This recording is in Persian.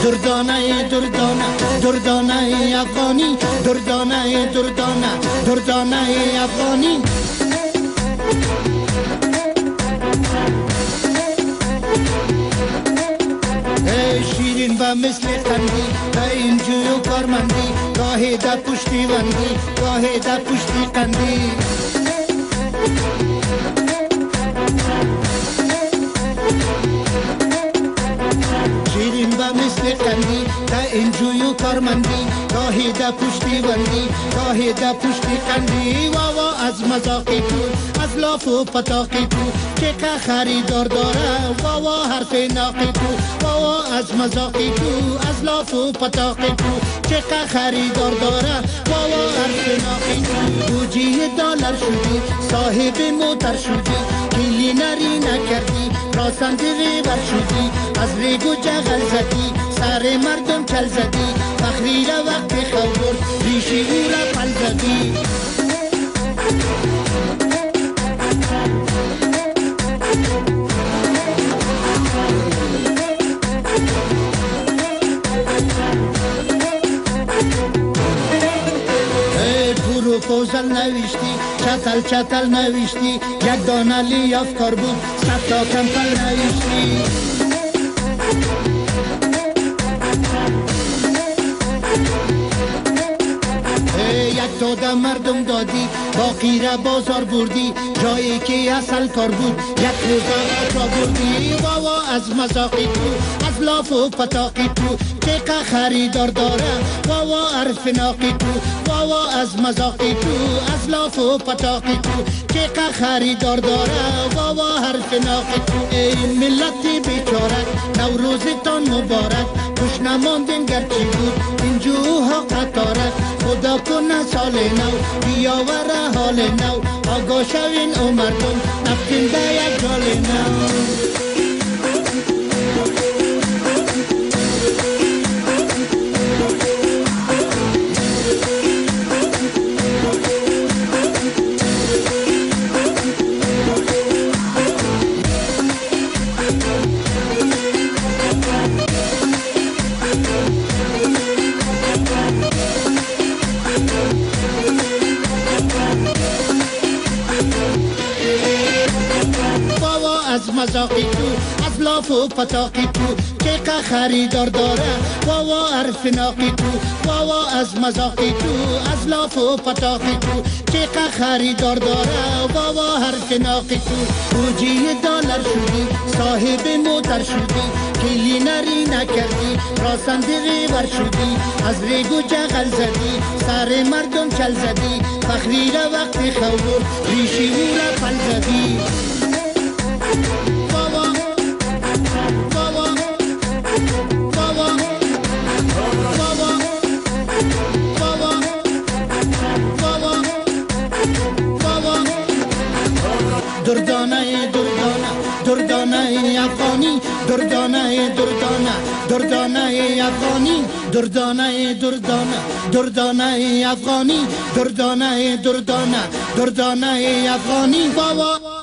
دردانه دردانه دردانه افغانی دردانه دردانه دردانه افغانی شیرین و مثل خندی و این جوی و کارمندی گاهی در پشتی وندی گاهی در پشتی قندی شیرین و مثل خندی و این جوی و کارمندی گاهی در پشتی وندی گاهی در پشتی قندی واوا از مذاقی تو از لاف و پتاقی تو که خریدار داره واوا حرف ناقی تو واوا از مذاقی تو از لاف و پتاقی تو که خریدار داره واوا حرف ناقی تو بوجی دلار شدی صاحب موتر شدی کلی نری نکردی راسندی بر شدی از ریگو جغل زدی سر مردم چل زدی فخری را وقت خور ریشی او را پل زدی پروپوزل نوشتی چتل چتل نوشتی یک دانه لیافکار بود 100 تا کمپل نوشتی یک داده مردم دادی باقی را بازار بردی جایی که اصل کار بود یک روزا آجا بردی واوا از مذاقی تو از لاف و پتاقی تو که خریدار داره واوا حرف ناقی تو واوا از مذاقی تو از لاف و پتاقی تو که خریدار داره واوا حرف ناقی تو ای ملت بیچاره نوروزتان مبارک خوش نماندین گرچی بود این جوها قطاره خدا کنه سال نو بیاوره حال نو آگاه شوین او مردم نفتین به یک جال نو از مذاقی تو از لاف و پتاقی تو که خریدار داره واوا حرف ناقی تو واوا از مذاقی تو از لاف و پتاقی تو که خریدار داره واوا حرف ناقی تو بوجی دلار شدی صاحب موتر شدی کلی نری نکردی راسندی بر شدی از ریگو جغل زدی سر مردم چل زدی فخری را وقت خور ریشی او را پل زدی دردانه دردانه دردانه افغانی دردانه دردانه دردانه افغانی دردانه دردانه دردانه افغانی دردانه دردانه دردانه افغانی بابا